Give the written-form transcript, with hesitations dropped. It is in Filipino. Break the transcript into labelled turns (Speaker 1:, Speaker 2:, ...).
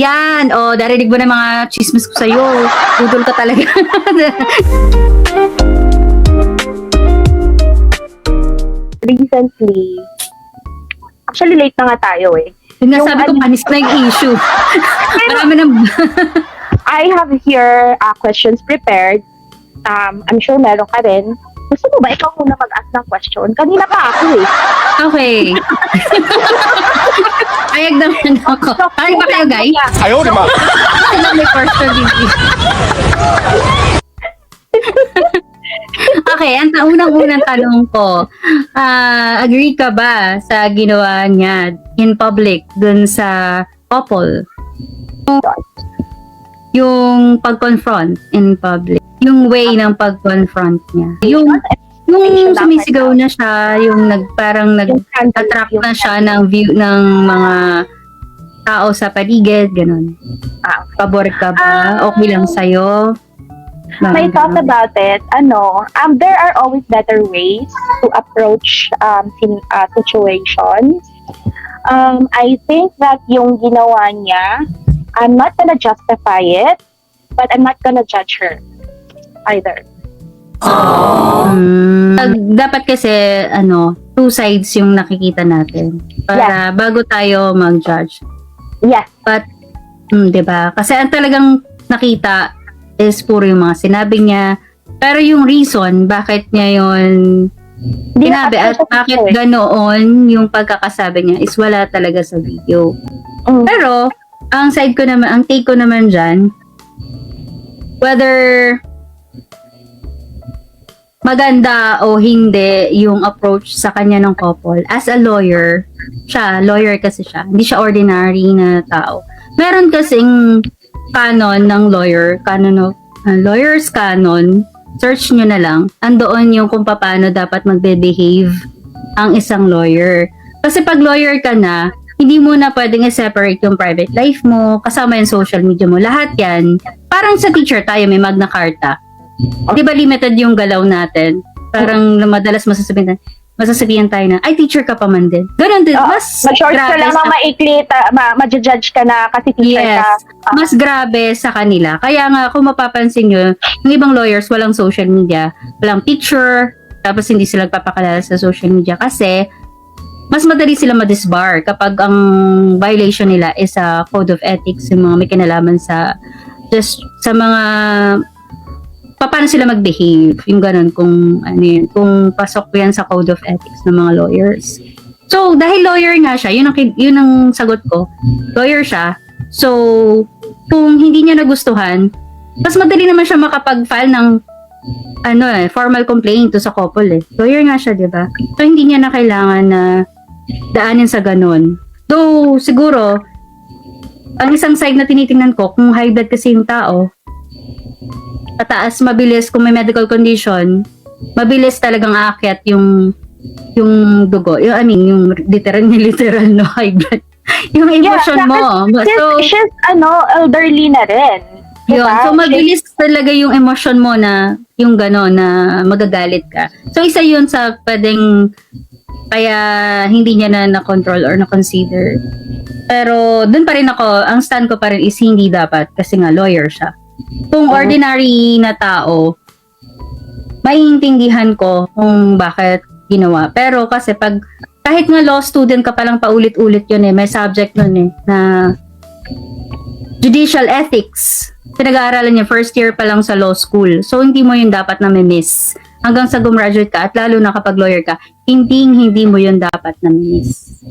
Speaker 1: Yan, narinig mo na mga chismis ko sa'yo. Budol ka talaga.
Speaker 2: Recently, actually late na nga tayo eh.
Speaker 1: Yung nasabi ko, panis na yung issue. Marami na.
Speaker 2: I have here questions prepared. I'm sure meron ka rin. Gusto mo ba ikaw muna mag-ask ng question? Kanina pa ako eh.
Speaker 1: Okay. Ayag naman ako. Ayag ba kayo, guys?
Speaker 3: Ayaw naman.
Speaker 1: May question dito. Okay, ang unang-unang tanong ko, agree ka ba sa ginawa niya in public dun sa couple? Yung pag-confront in public. Yung way ng pag-confront niya. Yung sumisigaw na siya, yung parang nag-attract na siya ng view ng mga tao sa paligid, ganun. Pabor ka ba? Okay lang sa'yo?
Speaker 2: My thought about it, there are always better ways to approach situations. I think that yung ginawa niya, I'm not gonna justify it, but I'm not gonna judge her either.
Speaker 1: Dapat kasi, two sides yung nakikita natin. Para bago tayo mag-judge.
Speaker 2: Yes.
Speaker 1: But, diba? Kasi ang talagang nakita is puro yung mga sinabi niya. Pero yung reason, bakit niya yun sinabi at bakit ganoon yung pagkakasabi niya is wala talaga sa video. Pero, ang take ko naman dyan, whether maganda o hindi yung approach sa kanya ng couple, as a lawyer kasi siya, hindi siya ordinary na tao. Meron kasing canon ng lawyer's canon, search nyo na lang, andoon yung kung paano dapat magbe-behave ang isang lawyer. Kasi pag lawyer ka na, hindi mo na pwedeng i-separate yung private life mo, kasama yung social media mo, lahat yan. Parang sa teacher tayo, may Magna Carta. Di ba limited yung galaw natin? Parang madalas masasabihan tayo na, ay, teacher ka pa man din. Ganun din. Mas
Speaker 2: ma-short ka lang, maikli, ma-judge ka na kasi teacher ka.
Speaker 1: Mas grabe sa kanila. Kaya nga, kung mapapansin nyo, yung ibang lawyers, walang social media, walang picture, tapos hindi sila nagpapakalala sa social media kasi mas madali sila ma-disbar kapag ang violation nila is sa code of ethics, yung mga may kinalaman sa mga paano sila mag-behave, yung ganun, kung pasok yan sa code of ethics ng mga lawyers. So, dahil lawyer nga siya, yun ang sagot ko, lawyer siya, so, kung hindi niya nagustuhan, mas madali naman siya makapag-file ng formal complaint to sa couple eh. Lawyer nga siya, di ba? So, hindi niya na kailangan na daanin sa ganun. Though, siguro, ang isang side na tinitingnan ko, kung high blood kasi yung tao, pataas, mabilis, kung may medical condition, mabilis talagang aakyat yung dugo. Yung literal no high blood. Yung emotion mo. So,
Speaker 2: she's elderly na rin.
Speaker 1: Yun. Diba? So, mabilis talaga yung emotion mo na yung gano'n na magagalit ka. So, isa yun sa pwedeng kaya hindi niya na-control or na-consider. Pero, dun pa rin ako, ang stand ko pa rin is hindi dapat kasi nga lawyer siya. Kung ordinary na tao, maiintindihan ko kung bakit ginawa. Pero kasi kahit nga law student ka palang paulit-ulit yun may subject nun na judicial ethics. Pinag-aaralan niya first year pa lang sa law school. So, hindi mo yun dapat na miss. Hanggang sa gumraduate ka at lalo na kapag lawyer ka, hindi mo yun dapat na miss.